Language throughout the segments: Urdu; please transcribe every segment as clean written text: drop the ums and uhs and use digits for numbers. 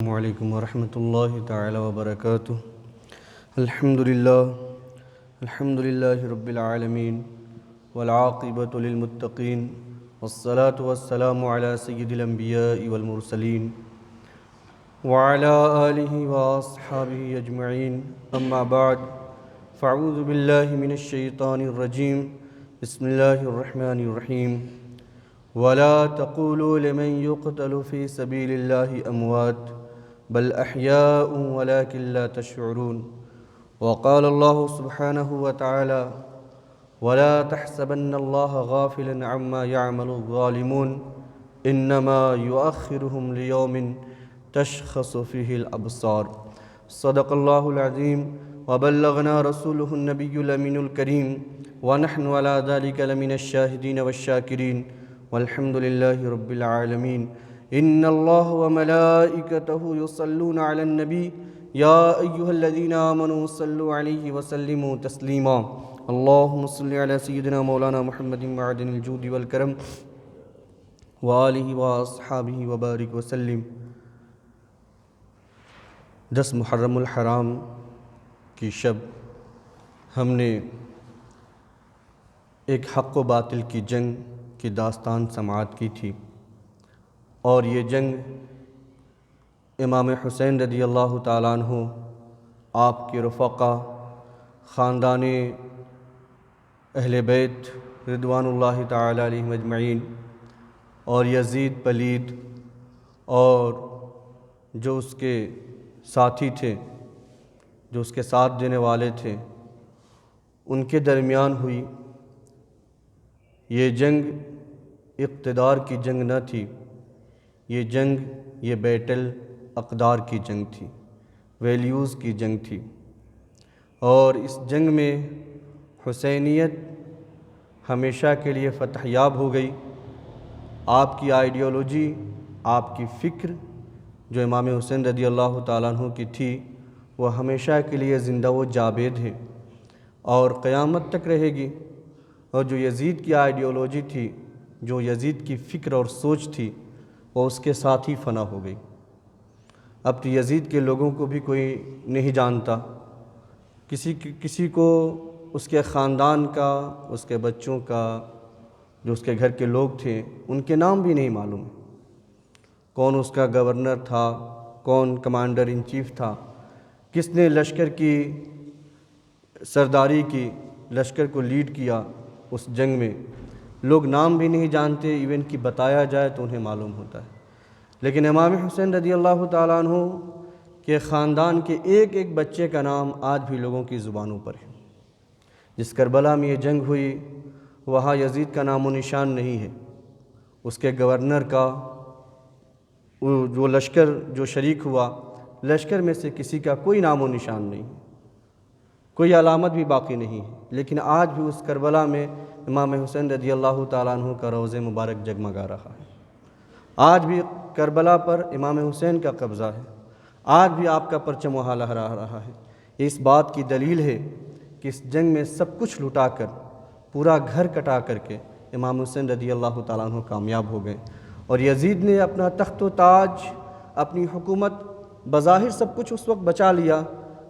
السلام علیکم ورحمۃ اللہ تعالی وبرکاتہ۔ الحمد للہ رب العالمین والعاقبۃ للمتقین والصلاة والسلام علی سید الانبیاء والمرسلین وعلی آلہ واصحابہ اجمعین، اما بعد فاعوذ باللہ من الشیطان الرجیم، بسم اللہ الرحمن الرحیم۔ ولا تقولوا لمن يقتل في سبيل الله أموات بل أحياء ولكن لا تشعرون۔ وقال الله سبحانه وتعالى ولا تحسبن الله غافلا عما يعمل الظالمون إنما يؤخرهم ليوم تشخص فيه الأبصار۔ صدق الله العظيم وبلغنا رسوله النبي الأمين الكريم ونحن على ذلك لمن الشاهدين والشاكرين والحمد لله رب العالمين۔ ان الله وملائكته يصلون على النبي يا ايها الذين آمنوا صلوا عليه وسلموا تسليما۔ اللهم صل على سيدنا مولانا محمد معدن الجود والكرم وآله واصحابه وبارك وسلم۔ 10 محرم الحرام کی شب ہم نے ایک حق و باطل کی جنگ کی داستان سماعت کی تھی، اور یہ جنگ امام حسین رضی اللہ تعالیٰ عنہ، آپ کے رفقا، خاندان اہل بیت رضوان اللہ تعالیٰ علیہم اجمعین، اور یزید پلید اور جو اس کے ساتھی تھے، جو اس کے ساتھ دینے والے تھے، ان کے درمیان ہوئی۔ یہ جنگ اقتدار کی جنگ نہ تھی، یہ جنگ، یہ بیٹل اقدار کی جنگ تھی، ویلیوز کی جنگ تھی۔ اور اس جنگ میں حسینیت ہمیشہ کے لیے فتح یاب ہو گئی۔ آپ کی آئیڈیالوجی، آپ کی فکر جو امام حسین رضی اللہ تعالیٰ عنہ کی تھی، وہ ہمیشہ کے لیے زندہ و جاوید ہے اور قیامت تک رہے گی۔ اور جو یزید کی آئیڈیالوجی تھی، جو یزید کی فکر اور سوچ تھی، وہ اس کے ساتھ ہی فنا ہو گئی۔ اب تو یزید کے لوگوں کو بھی کوئی نہیں جانتا، کسی کو اس کے خاندان کا، اس کے بچوں کا، جو اس کے گھر کے لوگ تھے، ان کے نام بھی نہیں معلوم، کون اس کا گورنر تھا، کون کمانڈر ان چیف تھا، کس نے لشکر کی سرداری کی، لشکر کو لیڈ کیا اس جنگ میں، لوگ نام بھی نہیں جانتے، ایون کہ بتایا جائے تو انہیں معلوم ہوتا ہے۔ لیکن امام حسین رضی اللہ تعالیٰ عنہ کے خاندان کے ایک ایک بچے کا نام آج بھی لوگوں کی زبانوں پر ہے۔ جس کربلا میں یہ جنگ ہوئی، وہاں یزید کا نام و نشان نہیں ہے، اس کے گورنر کا، جو لشکر جو شریک ہوا، لشکر میں سے کسی کا کوئی نام و نشان نہیں، کوئی علامت بھی باقی نہیں ہے۔ لیکن آج بھی اس کربلا میں امام حسین رضی اللہ تعالیٰ عنہ کا روضہ مبارک جگمگا رہا ہے۔ آج بھی کربلا پر امام حسین کا قبضہ ہے، آج بھی آپ کا پرچم وہاں لہرا رہا ہے۔ یہ اس بات کی دلیل ہے کہ اس جنگ میں سب کچھ لٹا کر، پورا گھر کٹا کر کے امام حسین رضی اللہ تعالیٰ عنہ کامیاب ہو گئے، اور یزید نے اپنا تخت و تاج، اپنی حکومت، بظاہر سب کچھ اس وقت بچا لیا،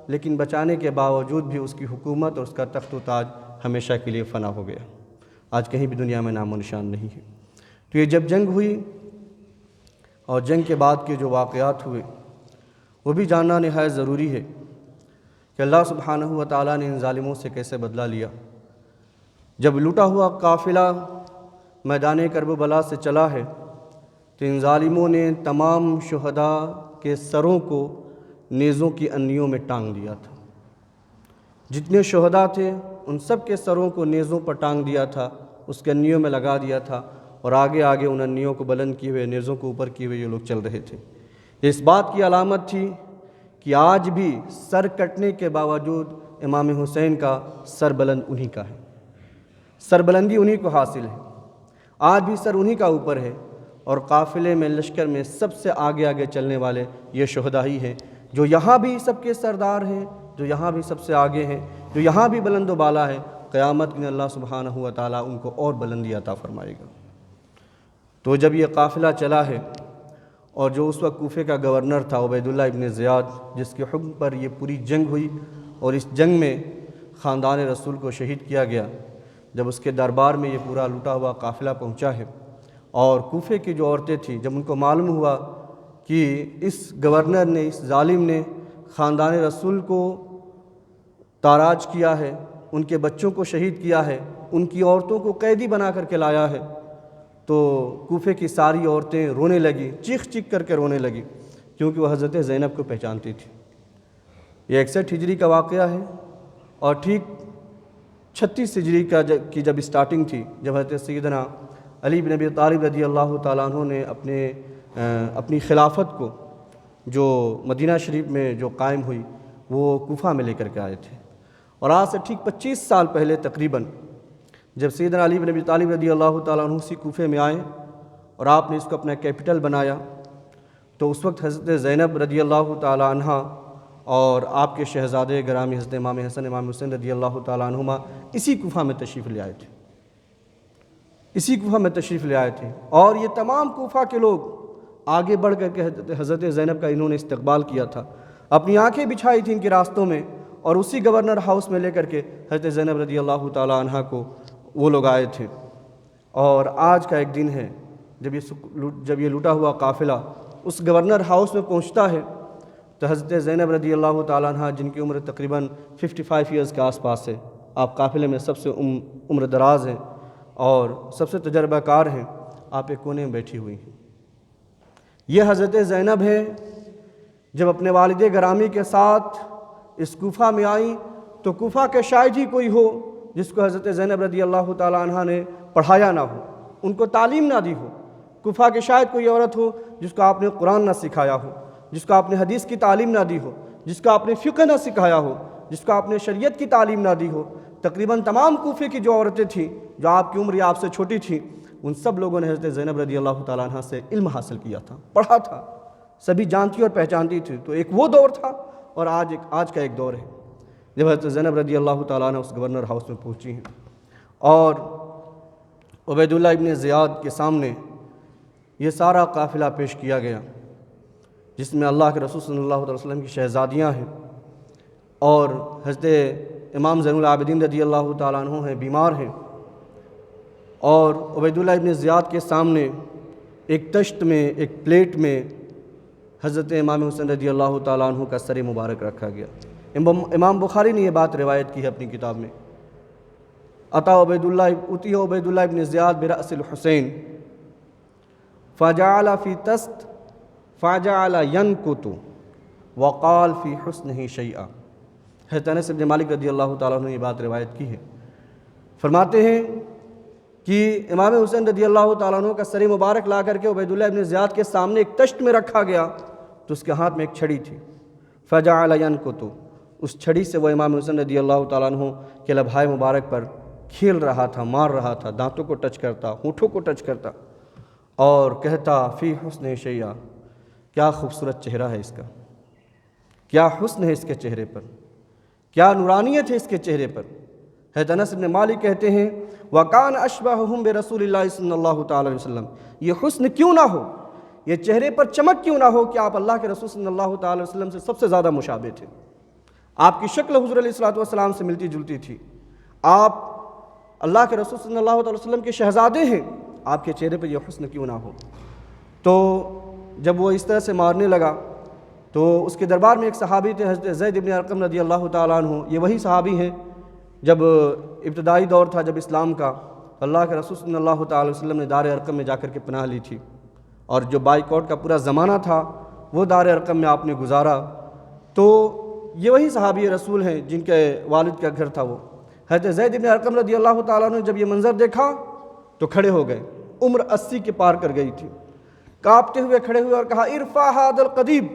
لیکن بچانے کے باوجود بھی اس کی حکومت اور اس کا تخت و تاج ہمیشہ کے لیے فنا ہو گیا، آج کہیں بھی دنیا میں نام و نشان نہیں ہے۔ تو یہ جب جنگ ہوئی اور جنگ کے بعد کے جو واقعات ہوئے، وہ بھی جاننا نہایت ضروری ہے کہ اللہ سبحانہ و تعالیٰ نے ان ظالموں سے کیسے بدلہ لیا۔ جب لوٹا ہوا قافلہ میدان کربلا سے چلا ہے، تو ان ظالموں نے تمام شہداء کے سروں کو نیزوں کی انیوں میں ٹانگ دیا تھا۔ جتنے شہداء تھے ان سب کے سروں کو نیزوں پر ٹانگ دیا تھا، اس کے انیوں میں لگا دیا تھا، اور آگے آگے ان انیوں کو بلند کیے ہوئے، نیزوں کو اوپر کیے ہوئے یہ لوگ چل رہے تھے۔ اس بات کی علامت تھی کہ آج بھی سر کٹنے کے باوجود امام حسین کا سر بلند انہی کا ہے، سر بلندی انہی کو حاصل ہے، آج بھی سر انہی کا اوپر ہے، اور قافلے میں، لشکر میں سب سے آگے آگے چلنے والے یہ شہداء ہی ہیں، جو یہاں بھی سب کے سردار ہیں، جو یہاں بھی سب سے آگے ہیں، جو یہاں بھی بلند و بالا ہے۔ قیامت میں اللہ سبحانہ و تعالیٰ ان کو اور بلندی عطا فرمائے گا۔ تو جب یہ قافلہ چلا ہے اور جو اس وقت کوفے کا گورنر تھا عبیداللہ ابن زیاد، جس کے حکم پر یہ پوری جنگ ہوئی، اور اس جنگ میں خاندان رسول کو شہید کیا گیا۔ جب اس کے دربار میں یہ پورا لوٹا ہوا قافلہ پہنچا ہے، اور کوفے کی جو عورتیں تھیں، جب ان کو معلوم ہوا کہ اس گورنر نے، اس ظالم نے خاندان رسول کو تاراج کیا ہے، ان کے بچوں کو شہید کیا ہے، ان کی عورتوں کو قیدی بنا کر کے لایا ہے، تو کوفے کی ساری عورتیں رونے لگیں، چیخ چیخ کر کے رونے لگیں، کیونکہ وہ حضرت زینب کو پہچانتی تھی۔ یہ 61 ہجری کا واقعہ ہے، اور ٹھیک 36 ہجری کی جب اسٹارٹنگ تھی، جب حضرت سیدنا علی بن ابی طالب رضی اللہ تعالیٰ عنہ نے اپنی خلافت کو جو مدینہ شریف میں جو قائم ہوئی، وہ کوفہ میں لے کر کے آئے تھے۔ اور آج سے ٹھیک 25 سال پہلے تقریباً جب سیدنا علی بن ابی طالب رضی اللہ تعالیٰ عنہ اسی کوفے میں آئے اور آپ نے اس کو اپنا کیپٹل بنایا، تو اس وقت حضرت زینب رضی اللہ تعالیٰ عنہ اور آپ کے شہزادے گرامی حضرت امام حسن امام حسین رضی اللہ تعالیٰ عنہما اسی کوفہ میں تشریف لے آئے تھے، اسی کوفہ میں تشریف لے آئے تھے۔ اور یہ تمام کوفہ کے لوگ آگے بڑھ کر کے حضرت زینب کا انہوں نے استقبال کیا تھا، اپنی آنکھیں بچھائی تھیں ان کے راستوں میں، اور اسی گورنر ہاؤس میں لے کر کے حضرت زینب رضی اللہ تعالیٰ عنہ کو وہ لوگ آئے تھے۔ اور آج کا ایک دن ہے جب یہ لوٹا ہوا قافلہ اس گورنر ہاؤس میں پہنچتا ہے، تو حضرت زینب رضی اللہ تعالیٰ عنہ، جن کی عمر تقریباً 55 ایئرز کے آس پاس ہے، آپ قافلے میں سب سے عمر دراز ہیں اور سب سے تجربہ کار ہیں، آپ ایک کونے میں بیٹھی ہوئی ہیں۔ یہ حضرت زینب ہیں جب اپنے والد گرامی کے ساتھ اس کوفہ میں آئیں، تو کوفہ کے شاید ہی کوئی ہو جس کو حضرت زینب رضی اللہ تعالیٰ عنہ نے پڑھایا نہ ہو، ان کو تعلیم نہ دی ہو۔ کوفہ کے شاید کوئی عورت ہو جس کو آپ نے قرآن نہ سکھایا ہو، جس کو آپ نے حدیث کی تعلیم نہ دی ہو، جس کو آپ نے فقہ نہ سکھایا ہو، جس کو آپ نے شریعت کی تعلیم نہ دی ہو۔ تقریباً تمام کوفے کی جو عورتیں تھیں جو آپ کی عمر یا آپ سے چھوٹی تھیں، ان سب لوگوں نے حضرت زینب رضی اللہ تعالیٰ عنہ سے علم حاصل کیا تھا، پڑھا تھا، سبھی جانتی اور پہچانتی تھی۔ تو ایک وہ دور تھا، اور آج کا ایک دور ہے جب حضرت زینب رضی اللہ تعالیٰ عنہ اس گورنر ہاؤس میں پہنچی ہیں، اور عبیداللہ ابن زیاد کے سامنے یہ سارا قافلہ پیش کیا گیا، جس میں اللہ کے رسول صلی اللہ علیہ وسلم کی شہزادیاں ہیں، اور حضرت امام زین العابدین رضی اللہ تعالیٰ عنہ ہیں، بیمار ہیں، اور عبیداللہ ابن زیاد کے سامنے ایک تشت میں، ایک پلیٹ میں حضرت امام حسین رضی اللہ تعالیٰ عنہ کا سر مبارک رکھا گیا۔ امام بخاری نے یہ بات روایت کی ہے اپنی کتاب میں، اتی عبیداللہ ابن زیاد برأس الحسین فجعل فی تست فجعل ینکت وقال فی حسنہ شیئا۔ حضرت انس بن مالک رضی اللہ تعالیٰ عنہ نے یہ بات روایت کی ہے، فرماتے ہیں کہ امام حسین رضی اللہ تعالیٰ عنہ کا سر مبارک لا کر کے عبیداللہ ابن زیاد کے سامنے ایک تشت میں رکھا گیا، تو اس کے ہاتھ میں ایک چھڑی تھی، فجعل ینکت، اس چھڑی سے وہ امام حسین رضی اللہ تعالیٰ عنہ کے لبھائے مبارک پر کھیل رہا تھا، مار رہا تھا، دانتوں کو ٹچ کرتا، ہونٹوں کو ٹچ کرتا، اور کہتا فی حسن شیئا، کیا خوبصورت چہرہ ہے اس کا، کیا حسن ہے اس کے چہرے پر، کیا نورانیت ہے اس کے چہرے پر۔ حضرت انس بن مالک کہتے ہیں وَكَانَ أَشْبَهُهُمْ بِرَسُولِ اللَّهِ صلی اللہ تعالیٰ علیہ وسلم، یہ حسن کیوں نہ ہو، یہ چہرے پر چمک کیوں نہ ہو کہ آپ اللہ کے رسول صلی اللہ تعالیٰ علیہ وسلم سے سب سے زیادہ مشابہ تھے، آپ کی شکل حضور علیہ السلام سے ملتی جلتی تھی، آپ اللہ کے رسول صلی اللہ علیہ وسلم کے شہزادے ہیں، آپ کے چہرے پر یہ حسن کیوں نہ ہو۔ تو جب وہ اس طرح سے مارنے لگا، تو اس کے دربار میں ایک صحابی تھے حضرت زید بن ارقم رضی اللہ تعالیٰ عنہ، یہ وہی صحابی ہیں جب ابتدائی دور تھا جب اسلام کا، اللہ کے رسول صلی اللہ تعالیٰ وسلم نے دار ارقم میں جا کر کے پناہ لی تھی، اور جو بائیکاٹ کا پورا زمانہ تھا وہ دار ارقم میں آپ نے گزارا۔ تو یہ وہی صحابی رسول ہیں جن کے والد کا گھر تھا وہ حضرت زید بن ارقم رضی اللہ تعالیٰ عنہ۔ جب یہ منظر دیکھا تو کھڑے ہو گئے، عمر 80 کے پار کر گئی تھی، کانپتے ہوئے کھڑے ہوئے اور کہا ارفع ھذا القدیب،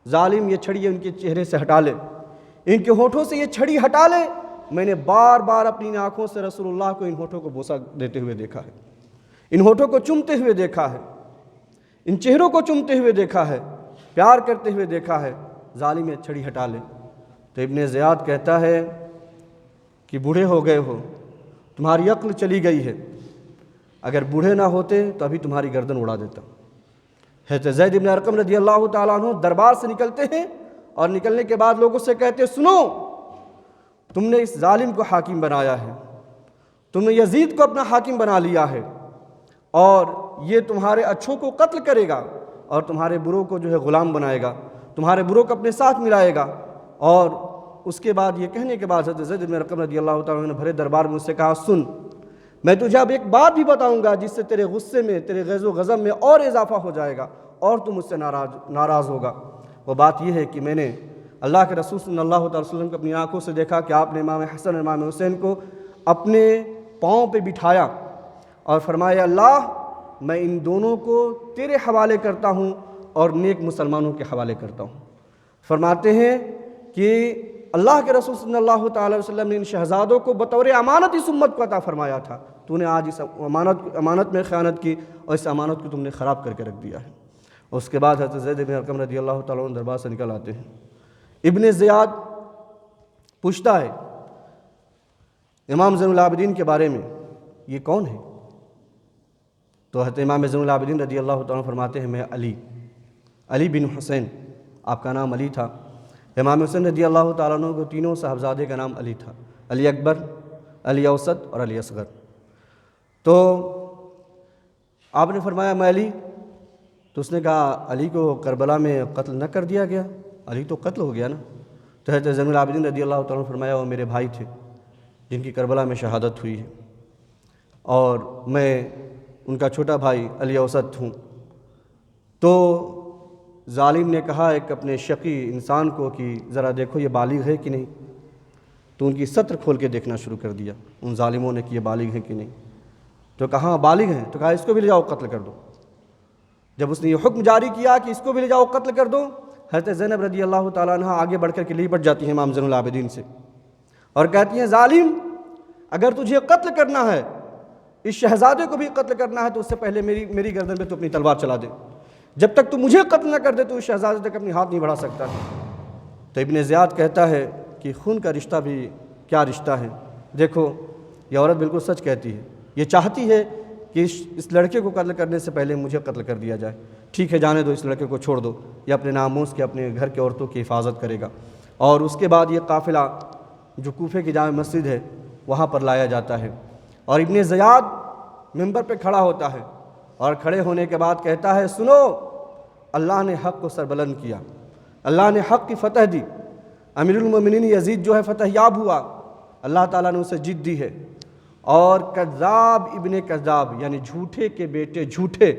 ظالم یہ چھڑی ان کے چہرے سے ہٹا لے، ان کے ہونٹوں سے یہ چھڑی ہٹا لے، میں نے بار بار اپنی آنکھوں سے رسول اللہ کو ان ہونٹوں کو بوسہ دیتے ہوئے دیکھا ہے، ان ہونٹوں کو چومتے ہوئے دیکھا ہے، ان چہروں کو چومتے ہوئے دیکھا ہے، پیار کرتے ہوئے دیکھا ہے، ظالم یہ چھڑی ہٹا لے۔ تو ابن زیاد کہتا ہے کہ بوڑھے ہو گئے ہو، تمہاری عقل چلی گئی ہے، اگر بوڑھے نہ ہوتے تو ابھی تمہاری گردن اڑا دیتا، حضرت زید بن ارقم رضی اللہ تعالیٰ عنہ دربار سے نکلتے ہیں اور نکلنے کے بعد لوگوں سے کہتے ہیں سنو، تم نے اس ظالم کو حاکم بنایا ہے، تم نے یزید کو اپنا حاکم بنا لیا ہے، اور یہ تمہارے اچھوں کو قتل کرے گا اور تمہارے بروں کو جو ہے غلام بنائے گا، تمہارے بروں کو اپنے ساتھ ملائے گا۔ اور اس کے بعد یہ کہنے کے بعد حضرت زید بن ارقم رضی اللہ تعالیٰ عنہ نے بھرے دربار میں اس سے کہا سن، میں تجھے اب ایک بات بھی بتاؤں گا جس سے تیرے غصے میں، تیرے غیظ و غضب میں اور اضافہ ہو جائے گا اور تم مجھ سے ناراض ہوگا۔ وہ بات یہ ہے کہ میں نے اللہ کے رسول صلی اللہ علیہ وسلم کو اپنی آنکھوں سے دیکھا کہ آپ نے امام حسن اور امام حسین کو اپنے پاؤں پہ بٹھایا اور فرمایا اللہ میں ان دونوں کو تیرے حوالے کرتا ہوں اور نیک مسلمانوں کے حوالے کرتا ہوں۔ فرماتے ہیں کہ اللہ کے رسول صلی اللہ تعالی وسلم نے ان شہزادوں کو بطور امانت اس امت کو عطا فرمایا تھا، تو نے آج اس امانت میں خیانت کی اور اس امانت کو تم نے خراب کر کے رکھ دیا ہے۔ اس کے بعد حضرت زید بن ارقم رضی اللہ تعالیٰ عنہ دربار سے نکل آتے ہیں۔ ابن زیاد پوچھتا ہے امام زین العابدین کے بارے میں، یہ کون ہے؟ تو حضرت امام زین العابدین رضی اللہ تعالیٰ عنہ فرماتے ہیں میں علی بن حسین، آپ کا نام علی تھا۔ امام حسین رضی اللہ تعالیٰ عنہ کو تینوں صاحبزادے کا نام علی تھا، علی اکبر، علی اوسط اور علی اصغر۔ تو آپ نے فرمایا میں علی، تو اس نے کہا علی کو کربلا میں قتل نہ کر دیا گیا؟ علی تو قتل ہو گیا نا۔ تو حضرت زین العابدین رضی اللہ تعالیٰ عنہ فرمایا وہ میرے بھائی تھے جن کی کربلا میں شہادت ہوئی ہے، اور میں ان کا چھوٹا بھائی علی اوسط ہوں۔ تو ظالم نے کہا ایک اپنے شقی انسان کو کہ ذرا دیکھو یہ بالغ ہے کہ نہیں، تو ان کی سطر کھول کے دیکھنا شروع کر دیا ان ظالموں نے کہ یہ بالغ ہے کہ نہیں۔ تو کہا بالغ ہیں، تو کہا اس کو بھی لے جاؤ قتل کر دو۔ جب اس نے یہ حکم جاری کیا کہ اس کو بھی لے جاؤ قتل کر دو، حضرت زینب رضی اللہ تعالیٰ عنہ آگے بڑھ کر کے لپٹ جاتی ہیں امام زین العابدین سے اور کہتی ہیں ظالم اگر تجھے قتل کرنا ہے، اس شہزادے کو بھی قتل کرنا ہے، تو اس سے پہلے میری گردن پہ تو اپنی تلوار چلا دے، جب تک تو مجھے قتل نہ کر دے تو اس شہزادے تک اپنی ہاتھ نہیں بڑھا سکتا۔ تو ابن زیاد کہتا ہے کہ خون کا رشتہ بھی کیا رشتہ ہے، دیکھو یہ عورت بالکل سچ کہتی ہے، یہ چاہتی ہے کہ اس لڑکے کو قتل کرنے سے پہلے مجھے قتل کر دیا جائے۔ ٹھیک ہے جانے دو، اس لڑکے کو چھوڑ دو، یہ اپنے ناموس کے، اپنے گھر کے عورتوں کی حفاظت کرے گا۔ اور اس کے بعد یہ قافلہ جو کوفے کی جامع مسجد ہے وہاں پر لایا جاتا ہے، اور ابن زیاد منبر پہ کھڑا ہوتا ہے اور کھڑے ہونے کے بعد کہتا ہے سنو، اللہ نے حق کو سربلند کیا، اللہ نے حق کی فتح دی، امیر المومنین یزید جو ہے فتح یاب ہوا، اللہ تعالیٰ نے اسے جیت دی ہے، اور کذاب ابن کذاب یعنی جھوٹے کے بیٹے جھوٹے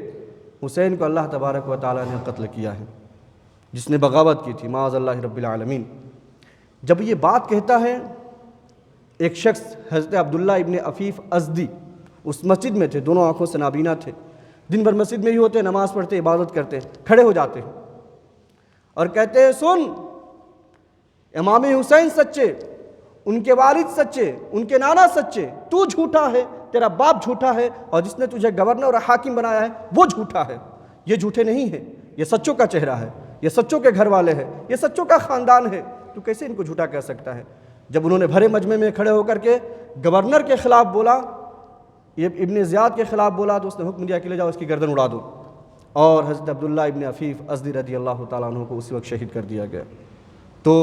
حسین کو اللہ تبارک و تعالیٰ نے قتل کیا ہے، جس نے بغاوت کی تھی، معاذ اللہ رب العالمین۔ جب یہ بات کہتا ہے ایک شخص حضرت عبداللہ ابن عفیف ازدی اس مسجد میں تھے، دونوں آنکھوں سے نابینا تھے، دن بھر مسجد میں ہی ہوتے، نماز پڑھتے، عبادت کرتے، کھڑے ہو جاتے ہیں اور کہتے ہیں سن، امام حسین سچے، ان کے والد سچے، ان کے نانا سچے، تو جھوٹا ہے، تیرا باپ جھوٹا ہے، اور جس نے تجھے گورنر اور حاکم بنایا ہے وہ جھوٹا ہے۔ یہ جھوٹے نہیں ہیں، یہ سچوں کا چہرہ ہے، یہ سچوں کے گھر والے ہیں، یہ سچوں کا خاندان ہے، تو کیسے ان کو جھوٹا کہہ سکتا ہے؟ جب انہوں نے بھرے مجمع میں کھڑے ہو کر کے گورنر کے خلاف بولا، یہ ابن زیاد کے خلاف بولا، تو اس نے حکم دیا کہ لے جاؤ اس کی گردن اڑا دو، اور حضرت عبداللہ ابن عفیف ازدی رضی اللہ تعالیٰ عنہ کو اسی وقت شہید کر دیا گیا۔ تو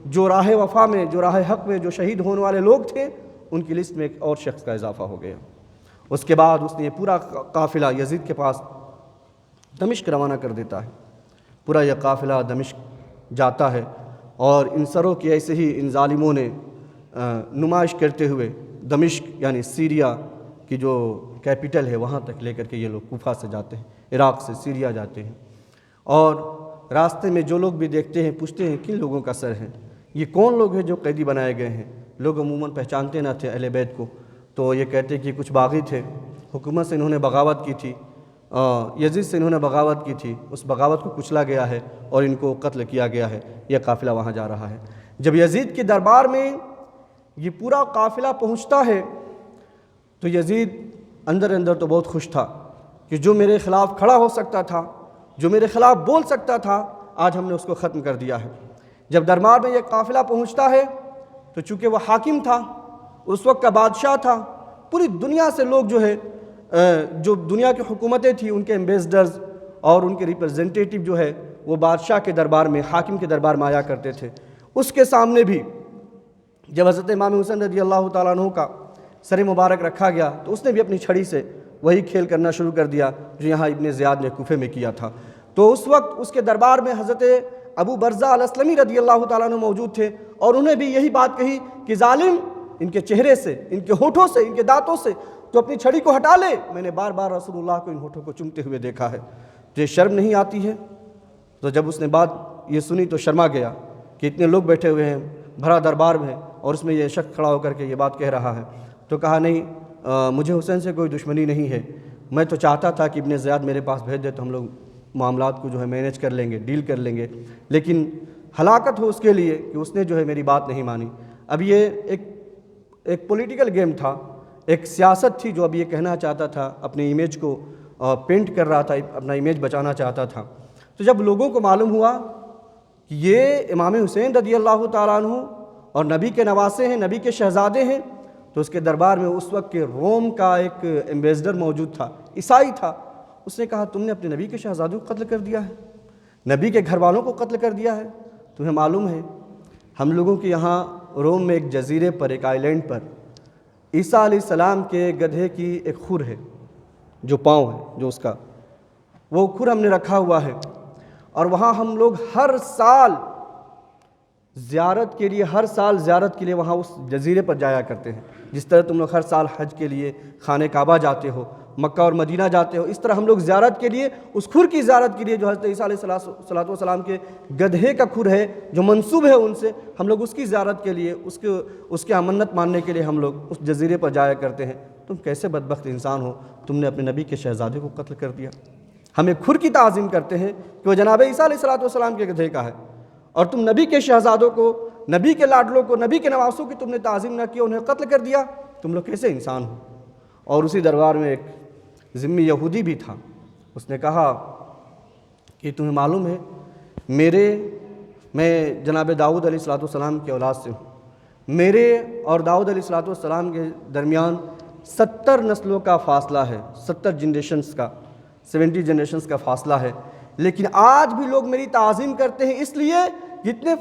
جو راہ وفا میں، جو راہ حق میں جو شہید ہونے والے لوگ تھے، ان کی لسٹ میں ایک اور شخص کا اضافہ ہو گیا۔ اس کے بعد اس نے یہ پورا قافلہ یزید کے پاس دمشق روانہ کر دیتا ہے، پورا یہ قافلہ دمشق جاتا ہے، اور ان سروں کی ایسے ہی ان ظالموں نے نمائش کرتے ہوئے دمشق یعنی سیریا کی جو کیپٹل ہے وہاں تک لے کر کے یہ لوگ کوفہ سے جاتے ہیں، عراق سے سیریا جاتے ہیں، اور راستے میں جو لوگ بھی دیکھتے ہیں پوچھتے ہیں کن لوگوں کا سر ہے، یہ کون لوگ ہیں جو قیدی بنائے گئے ہیں؟ لوگ عموماً پہچانتے نہ تھے اہل بیت کو، تو یہ کہتے کہ کچھ باغی تھے، حکومت سے انہوں نے بغاوت کی تھی، یزید سے انہوں نے بغاوت کی تھی، اس بغاوت کو کچلا گیا ہے اور ان کو قتل کیا گیا ہے، یہ قافلہ وہاں جا رہا ہے۔ جب یزید کے دربار میں یہ پورا قافلہ پہنچتا ہے تو یزید اندر اندر تو بہت خوش تھا کہ جو میرے خلاف کھڑا ہو سکتا تھا، جو میرے خلاف بول سکتا تھا، آج ہم نے اس کو ختم کر دیا ہے۔ جب دربار میں یہ قافلہ پہنچتا ہے تو چونکہ وہ حاکم تھا، اس وقت کا بادشاہ تھا، پوری دنیا سے لوگ جو ہے جو دنیا کی حکومتیں تھیں ان کے ایمبیسڈرز اور ان کے ریپرزنٹیٹیو جو ہے وہ بادشاہ کے دربار میں، حاکم کے دربار میں آیا کرتے تھے، اس کے سامنے بھی جب حضرت امام حسین رضی اللہ تعالیٰ عنہ کا سر مبارک رکھا گیا تو اس نے بھی اپنی چھڑی سے وہی کھیل کرنا شروع کر دیا جو یہاں ابن زیاد نے کوفے میں کیا تھا۔ تو اس وقت اس کے دربار میں حضرت ابو برزہ الاسلمی رضی اللہ تعالیٰ عنہ موجود تھے، اور انہیں بھی یہی بات کہی کہ ظالم، ان کے چہرے سے، ان کے ہونٹوں سے، ان کے دانتوں سے تو اپنی چھڑی کو ہٹا لے، میں نے بار بار رسول اللہ کو ان ہونٹوں کو چومتے ہوئے دیکھا ہے، تجھے شرم نہیں آتی ہے؟ تو جب اس نے بات یہ سنی تو شرما گیا کہ اتنے لوگ بیٹھے ہوئے ہیں، بھرا دربار میں، اور اس میں یہ شخص کھڑا ہو کر کے یہ بات کہہ رہا ہے۔ تو کہا نہیں، مجھے حسین سے کوئی دشمنی نہیں ہے، میں تو چاہتا تھا کہ ابن زیاد میرے پاس بھیج دے تو ہم لوگ معاملات کو جو ہے مینیج کر لیں گے، ڈیل کر لیں گے، لیکن ہلاکت ہو اس کے لیے کہ اس نے جو ہے میری بات نہیں مانی۔ اب یہ ایک پولیٹیکل گیم تھا، ایک سیاست تھی جو اب یہ کہنا چاہتا تھا، اپنی امیج کو پینٹ کر رہا تھا، اپنا امیج بچانا چاہتا تھا۔ تو جب لوگوں کو معلوم ہوا کہ یہ امام حسین رضی اللہ تعالیٰ عنہ اور نبی کے نواسے ہیں، نبی کے شہزادے ہیں، تو اس کے دربار میں اس وقت کے روم کا ایک ایمبیسڈر موجود تھا، عیسائی تھا، اس نے کہا تم نے اپنے نبی کے شہزادوں کو قتل کر دیا ہے، نبی کے گھر والوں کو قتل کر دیا ہے۔ تمہیں معلوم ہے ہم لوگوں کے یہاں روم میں ایک جزیرے پر، ایک آئی لینڈ پر عیسیٰ علیہ السلام کے گدھے کی ایک کھر ہے، جو پاؤں ہے جو اس کا، وہ کھر ہم نے رکھا ہوا ہے، اور وہاں ہم لوگ ہر سال زیارت کے لیے وہاں اس جزیرے پر جایا کرتے ہیں، جس طرح تم لوگ ہر سال حج کے لیے خانہ کعبہ جاتے ہو، مکہ اور مدینہ جاتے ہو، اس طرح ہم لوگ زیارت کے لیے، اس کھر کی زیارت کے لیے جو حضرت عیسیٰ علیہ السلام کے گدھے کا کھر ہے جو منسوب ہے ان سے، ہم لوگ اس کی زیارت کے لیے، اس کے منت ماننے کے لیے ہم لوگ اس جزیرے پر جایا کرتے ہیں۔ تم کیسے بدبخت انسان ہو، تم نے اپنے نبی کے شہزادے کو قتل کر دیا۔ ہم ایک کھر کی تعظیم کرتے ہیں کہ وہ جناب عیسیٰ علیہ السلام کے گدھے کا ہے، اور تم نبی کے شہزادوں کو، نبی کے لاڈلوں کو، نبی کے نواسوں کی تم نے تعظیم نہ کی، انہیں قتل کر دیا، تم لوگ کیسے انسان ہو؟ اور اسی دربار میں ایک ذمی یہودی بھی تھا، اس نے کہا کہ تمہیں معلوم ہے میں جناب داؤد علیہ السلام کی اولاد سے ہوں، میرے اور داؤد علیہ السلام کے درمیان 70 نسلوں کا فاصلہ ہے، 70 جنریشنز کا فاصلہ ہے، لیکن آج بھی لوگ میری تعظیم کرتے ہیں، اس لیے جتنے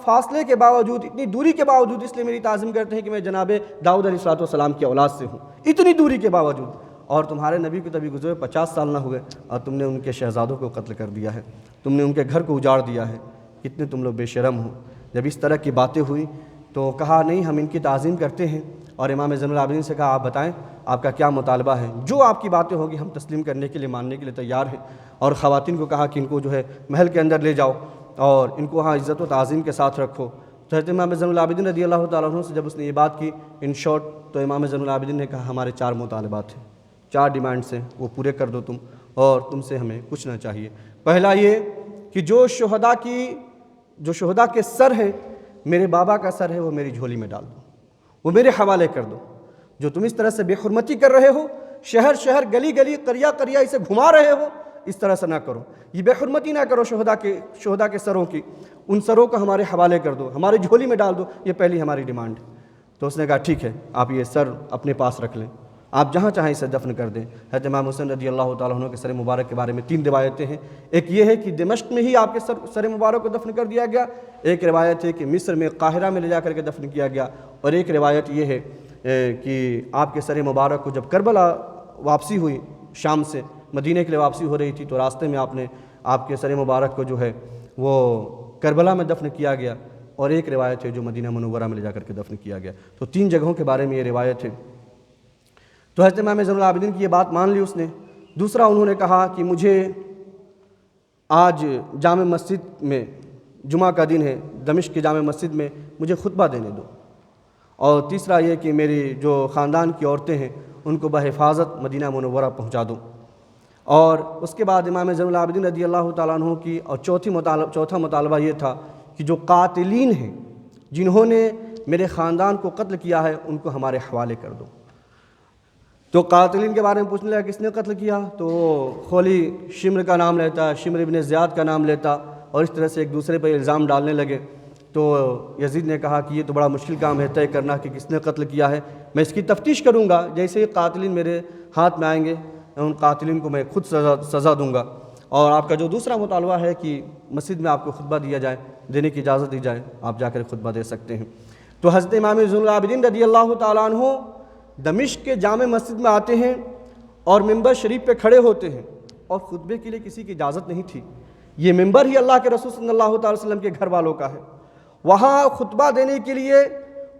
فاصلے کے باوجود، اتنی دوری کے باوجود، اس لیے میری تعظیم کرتے ہیں کہ میں جناب داؤد علیہ السلام کی اولاد سے ہوں، اتنی دوری کے باوجود۔ اور تمہارے نبی کو تبھی گزرے 50 سال نہ ہوئے اور تم نے ان کے شہزادوں کو قتل کر دیا ہے، تم نے ان کے گھر کو اجاڑ دیا ہے، کتنے تم لوگ بے شرم ہو۔ جب اس طرح کی باتیں ہوئی تو کہا نہیں، ہم ان کی تعظیم کرتے ہیں، اور امام زین العابدین سے کہا آپ بتائیں آپ کا کیا مطالبہ ہے، جو آپ کی باتیں ہوگی ہم تسلیم کرنے کے لیے، ماننے کے لیے تیار ہیں۔ اور خواتین کو کہا کہ ان کو جو ہے محل کے اندر لے جاؤ اور ان کو وہاں عزت و تعظیم کے ساتھ رکھو۔ تو حضرت امام زین العابدین رضی اللہ تعالیٰ عنہ سے جب اس نے یہ بات کی ان شارٹ، تو امام زین العابدین نے کہا ہمارے 4 مطالبات ہیں، 4 ڈیمانڈس ہیں، وہ پورے کر دو تم، اور تم سے ہمیں کچھ نہ چاہیے۔ پہلا یہ کہ جو شہداء کے سر ہیں، میرے بابا کا سر ہے، وہ میری جھولی میں ڈال دو، وہ میرے حوالے کر دو۔ جو تم اس طرح سے بے حرمتی کر رہے ہو، شہر شہر گلی گلی قریہ قریہ اسے گھما رہے ہو، اس طرح سے نہ کرو، یہ بے حرمتی نہ کرو شہداء کے سروں کی، ان سروں کو ہمارے حوالے کر دو، ہماری جھولی میں ڈال دو، یہ پہلی ہماری ڈیمانڈ ہے۔ تو اس نے کہا ٹھیک ہے، آپ یہ سر اپنے پاس رکھ لیں، آپ جہاں چاہیں اسے دفن کر دیں۔ حضرت امام حسین رضی اللہ تعالیٰ عنہ کے سر مبارک کے بارے میں 3 روایتیں ہیں، ایک یہ ہے کہ دمشق میں ہی آپ کے سر مبارک کو دفن کر دیا گیا، ایک روایت ہے کہ مصر میں قاہرہ میں لے جا کر کے دفن کیا گیا، اور ایک روایت یہ ہے کہ آپ کے سر مبارک کو جب کربلا واپسی ہوئی، شام سے مدینہ کے لیے واپسی ہو رہی تھی، تو راستے میں آپ کے سر مبارک کو جو ہے وہ کربلا میں دفن کیا گیا، اور ایک روایت ہے جو مدینہ منورہ میں لے جا کر کے دفن کیا گیا۔ تو 3 جگہوں کے بارے میں یہ روایت ہے۔ تو حضرت امام زین العابدین کی یہ بات مان لی اس نے۔ دوسرا انہوں نے کہا کہ مجھے آج جامع مسجد میں، جمعہ کا دن ہے، دمشق کی جامع مسجد میں مجھے خطبہ دینے دو، اور تیسرا یہ کہ میری جو خاندان کی عورتیں ہیں ان کو بحفاظت مدینہ منورہ پہنچا دو۔ اور اس کے بعد امام زین العابدین رضی اللہ تعالیٰ عنہ کی اور چوتھا مطالبہ یہ تھا کہ جو قاتلین ہیں، جنہوں نے میرے خاندان کو قتل کیا ہے، ان کو ہمارے حوالے کر دو۔ تو قاتلین کے بارے میں پوچھنے لگا کس نے قتل کیا، تو خولی شمر کا نام لیتا، شمر ابن زیاد کا نام لیتا، اور اس طرح سے ایک دوسرے پر الزام ڈالنے لگے۔ تو یزید نے کہا کہ یہ تو بڑا مشکل کام ہے طے کرنا کہ کس نے قتل کیا ہے، میں اس کی تفتیش کروں گا، جیسے ہی قاتلین میرے ہاتھ میں آئیں گے ان قاتلین کو میں خود سزا دوں گا۔ اور آپ کا جو دوسرا مطالبہ ہے کہ مسجد میں آپ کو خطبہ دیا جائے، دینے کی اجازت دی جائے، آپ جا کر خطبہ دے سکتے ہیں۔ تو حضرت امام زین العابدین رضی اللہ تعالیٰ عنہ دمشق کے جامع مسجد میں آتے ہیں اور ممبر شریف پہ کھڑے ہوتے ہیں، اور خطبے کے لیے کسی کی اجازت نہیں تھی۔ یہ ممبر ہی اللہ کے رسول صلی اللہ تعالی وسلم کے گھر والوں کا ہے۔ وہاں خطبہ دینے کے لیے،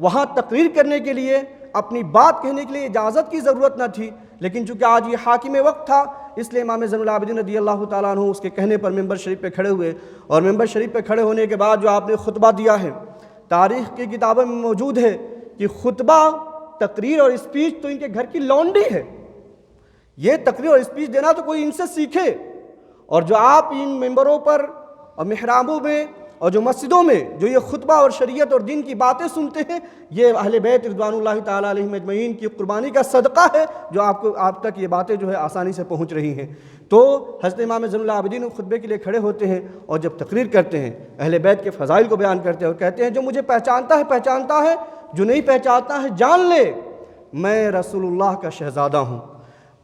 وہاں تقریر کرنے کے لیے، اپنی بات کہنے کے لیے اجازت کی ضرورت نہ تھی، لیکن چونکہ آج یہ حاکم وقت تھا، اس لیے امام زین العابدین رضی اللہ تعالیٰ عنہ اس کے کہنے پر ممبر شریف پہ کھڑے ہوئے، اور ممبر شریف پہ کھڑے ہونے کے بعد جو آپ نے خطبہ دیا ہے، تاریخ کی کتابوں میں موجود ہے کہ خطبہ، تقریر اور اسپیچ تو ان کے گھر کی لانڈی ہے۔ یہ تقریر اور اسپیچ دینا تو کوئی ان سے سیکھے، اور جو آپ ان ممبروں پر اور محرابوں میں اور جو مسجدوں میں جو یہ خطبہ اور شریعت اور دین کی باتیں سنتے ہیں، یہ اہل بیت رضوان اللہ تعالیٰ علیہم اجمعین کی قربانی کا صدقہ ہے، جو آپ تک یہ باتیں جو ہے آسانی سے پہنچ رہی ہیں۔ تو حضرت امام زین العابدین خطبے کے لیے کھڑے ہوتے ہیں، اور جب تقریر کرتے ہیں، اہل بیت کے فضائل کو بیان کرتے ہیں، اور کہتے ہیں جو مجھے پہچانتا ہے، جو نہیں پہچانتا ہے جان لے میں رسول اللہ کا شہزادہ ہوں،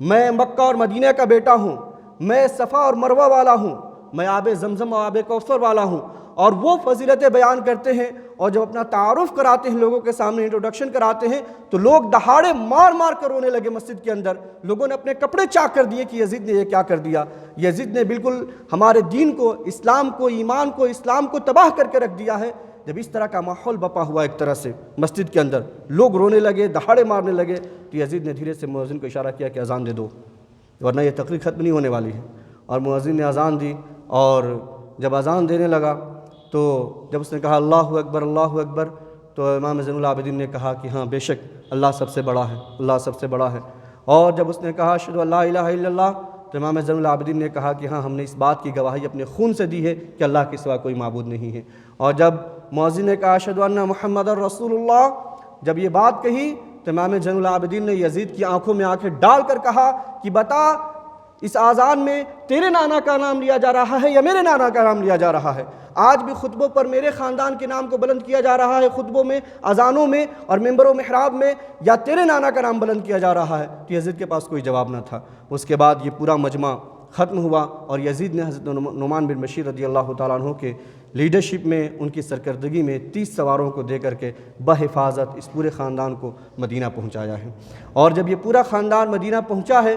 میں مکہ اور مدینہ کا بیٹا ہوں، میں صفا اور مروہ والا ہوں، میں آب زمزم اور آب کوثر والا ہوں۔ اور وہ فضیلتیں بیان کرتے ہیں، اور جب اپنا تعارف کراتے ہیں، لوگوں کے سامنے انٹروڈکشن کراتے ہیں، تو لوگ دہاڑے مار مار کر رونے لگے مسجد کے اندر۔ لوگوں نے اپنے کپڑے چاک کر دیے کہ یزید نے یہ کیا کر دیا، یزید نے بالکل ہمارے دین کو، اسلام کو، ایمان کو، اسلام کو تباہ کر کے رکھ دیا ہے۔ جب اس طرح کا ماحول بپا ہوا ایک طرح سے مسجد کے اندر، لوگ رونے لگے، دہاڑے مارنے لگے، تو یزید نے دھیرے سے مؤذن کو اشارہ کیا کہ اذان دے دو، ورنہ یہ تقریر ختم نہیں ہونے والی ہے۔ اور مؤذن نے اذان دی، اور جب اذان دینے لگا تو جب اس نے کہا اللہ اکبر اللہ اکبر، تو امام زین العابدین نے کہا کہ ہاں بے شک اللہ سب سے بڑا ہے، اللہ سب سے بڑا ہے۔ اور جب اس نے کہا اشہد ان لا الہ الا اللہ، تو امام زین العابدین نے کہا کہ ہاں ہم نے اس بات کی گواہی اپنے خون سے دی ہے کہ اللہ کے سوا کوئی معبود نہیں ہے۔ اور جب مؤذن نے کہا اشہد ان محمد رسول اللہ، جب یہ بات کہی تو امام زین العابدین نے یزید کی آنکھوں میں آنکھیں ڈال کر کہا کہ بتا اس آذان میں تیرے نانا کا نام لیا جا رہا ہے یا میرے نانا کا نام لیا جا رہا ہے؟ آج بھی خطبوں پر میرے خاندان کے نام کو بلند کیا جا رہا ہے، خطبوں میں، اذانوں میں اور ممبر و محراب میں، یا تیرے نانا کا نام بلند کیا جا رہا ہے؟ تو یزید کے پاس کوئی جواب نہ تھا۔ اس کے بعد یہ پورا مجمع ختم ہوا، اور یزید نے حضرت نعمان بن بشیر رضی اللہ تعالیٰ عنہ کے لیڈرشپ میں، ان کی سرکردگی میں 30 سواروں کو دے کر کے بحفاظت اس پورے خاندان کو مدینہ پہنچایا ہے۔ اور جب یہ پورا خاندان مدینہ پہنچا ہے،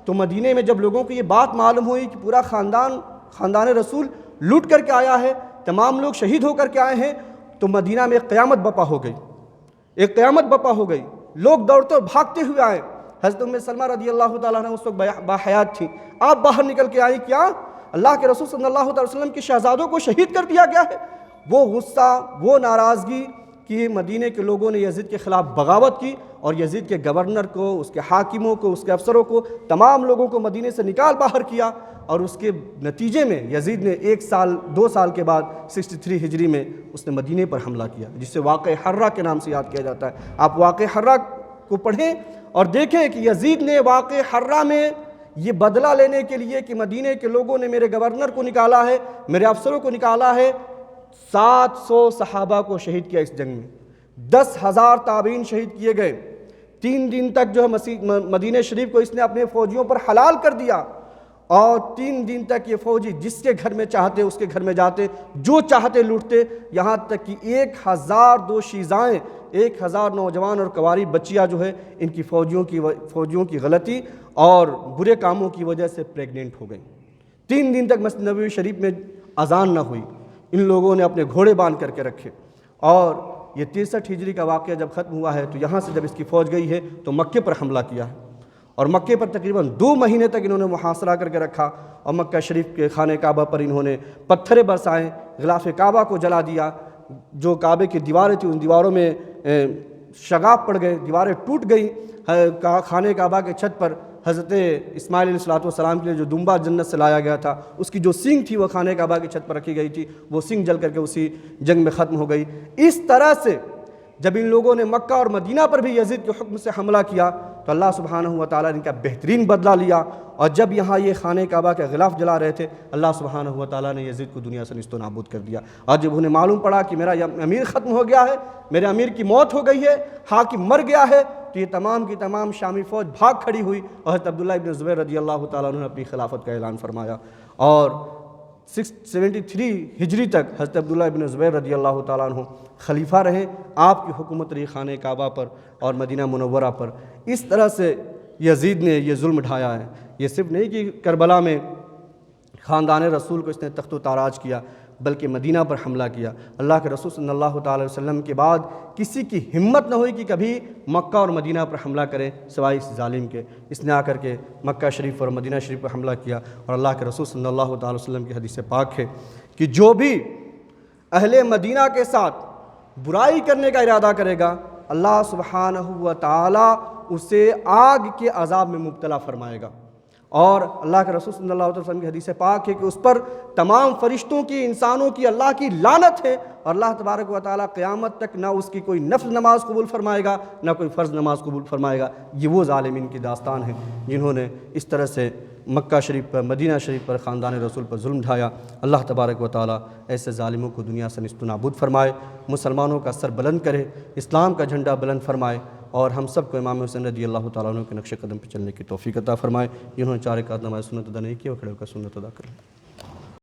تو مدینہ میں جب لوگوں کو یہ بات معلوم ہوئی کہ پورا خاندان رسول لوٹ کر کے آیا ہے، تمام لوگ شہید ہو کر کے آئے ہیں، تو مدینہ میں ایک قیامت بپا ہو گئی، ایک قیامت بپا ہو گئی۔ لوگ دوڑتے اور بھاگتے ہوئے آئے۔ حضرت ام سلمہ رضی اللہ تعالیٰ عنہ اس وقت باحیات تھی، آپ باہر نکل کے آئی، کیا اللہ کے رسول صلی اللہ علیہ وسلم کے شہزادوں کو شہید کر دیا گیا ہے؟ وہ غصہ، وہ ناراضگی کہ مدینہ کے لوگوں نے یزید کے خلاف بغاوت کی، اور یزید کے گورنر کو، اس کے حاکموں کو، اس کے افسروں کو، تمام لوگوں کو مدینہ سے نکال باہر کیا، اور اس کے نتیجے میں یزید نے 1 سال 2 سال کے بعد 63 ہجری میں اس نے مدینہ پر حملہ کیا، جس سے واقعہ حرہ کے نام سے یاد کیا جاتا ہے۔ آپ واقعہ حرہ کو پڑھیں اور دیکھیں کہ یزید نے واقعہ حرہ میں یہ بدلہ لینے کے لیے کہ مدینہ کے لوگوں نے میرے گورنر کو نکالا ہے، میرے افسروں کو نکالا ہے، 700 صحابہ کو شہید کیا اس جنگ میں، 10,000 تابعین شہید کیے گئے۔ 3 دن تک جو ہے مدینہ شریف کو اس نے اپنے فوجیوں پر حلال کر دیا، اور 3 دن تک یہ فوجی جس کے گھر میں چاہتے اس کے گھر میں جاتے، جو چاہتے لوٹتے، یہاں تک کہ 1000 دوشیزائیں، 1000 نوجوان اور کواری بچیاں جو ہے ان کی فوجیوں کی غلطی اور برے کاموں کی وجہ سے پریگننٹ ہو گئیں۔ 3 دن تک مسجد نبوی شریف میں اذان نہ ہوئی، ان لوگوں نے اپنے گھوڑے باندھ کر کے رکھے۔ اور یہ 63 ہجری کا واقعہ جب ختم ہوا ہے، تو یہاں سے جب اس کی فوج گئی ہے تو مکے پر حملہ کیا ہے، اور مکے پر تقریباً 2 مہینے تک انہوں نے محاصرہ کر کے رکھا، اور مکہ شریف کے خانہ کعبہ پر انہوں نے پتھرے برسائے، غلاف کعبہ کو جلا دیا، جو کعبے کی دیواریں تھیں ان دیواروں میں شگاف پڑ گئے، دیواریں ٹوٹ گئیں۔ خانہ کعبہ کے چھت پر حضرت اسماعیل علیہ السلام کے لیے جو دمبا جنت سے لایا گیا تھا، اس کی جو سینگ تھی وہ خانہ کعبہ کی چھت پر رکھی گئی تھی، وہ سینگ جل کر کے اسی جنگ میں ختم ہو گئی۔ اس طرح سے جب ان لوگوں نے مکہ اور مدینہ پر بھی یزید کے حکم سے حملہ کیا، تو اللہ سبحانہ و تعالیٰ نے ان کا بہترین بدلہ لیا، اور جب یہاں یہ خانہ کعبہ کے غلاف جلا رہے تھے، اللہ سبحانہ و تعالیٰ نے یزید کو دنیا سے نیست و نابود کر دیا۔ اور جب انہیں معلوم پڑا کہ میرا امیر ختم ہو گیا ہے، میرے امیر کی موت ہو گئی ہے، حاکم مر گیا ہے، تو یہ تمام کی تمام شامی فوج بھاگ کھڑی ہوئی، اور حضرت عبداللہ ابن زبیر رضی اللہ تعالیٰ عنہ نے اپنی خلافت کا اعلان فرمایا۔ اور 673 ہجری تک حضرت عبداللہ ابن زبیر رضی اللہ تعالیٰ عنہ خلیفہ رہے، آپ کی حکومت رہی خانہ کعبہ پر اور مدینہ منورہ پر۔ اس طرح سے یزید نے یہ ظلم ڈھایا ہے۔ یہ صرف نہیں کہ کربلا میں خاندان رسول کو اس نے تخت و تاراج کیا، بلکہ مدینہ پر حملہ کیا۔ اللہ کے رسول صلی اللہ تعالی وسلم کے بعد کسی کی ہمت نہ ہوئی کہ کبھی مکہ اور مدینہ پر حملہ کرے سوائے اس ظالم کے۔ اس نے آ کر کے مکہ شریف اور مدینہ شریف پر حملہ کیا، اور اللہ کے رسول صلی اللہ تعالی وسلم کی حدیث پاک ہے کہ جو بھی اہل مدینہ کے ساتھ برائی کرنے کا ارادہ کرے گا، اللہ سبحانہ و تعالی اسے آگ کے عذاب میں مبتلا فرمائے گا۔ اور اللہ کے رسول صلی اللہ علیہ وسلم کی حدیث پاک ہے کہ اس پر تمام فرشتوں کی، انسانوں کی، اللہ کی لعنت ہے، اور اللہ تبارک و تعالیٰ قیامت تک نہ اس کی کوئی نفل نماز قبول فرمائے گا، نہ کوئی فرض نماز قبول فرمائے گا۔ یہ وہ ظالمین کی داستان ہے جنہوں نے اس طرح سے مکہ شریف پر، مدینہ شریف پر، خاندان رسول پر ظلم ڈھایا۔ اللہ تبارک و تعالیٰ ایسے ظالموں کو دنیا سے نیست و نابود فرمائے، مسلمانوں کا سر بلند کرے، اسلام کا جھنڈا بلند فرمائے، اور ہم سب کو امام حسین رضی اللہ تعالیٰ عنہ کے نقش قدم پہ چلنے کی توفیق عطا فرمائے۔ جنہوں نے 4 رکعت نماز سنت ادا نہیں کی وہ کھڑے ہو کر سنت ادا کریں۔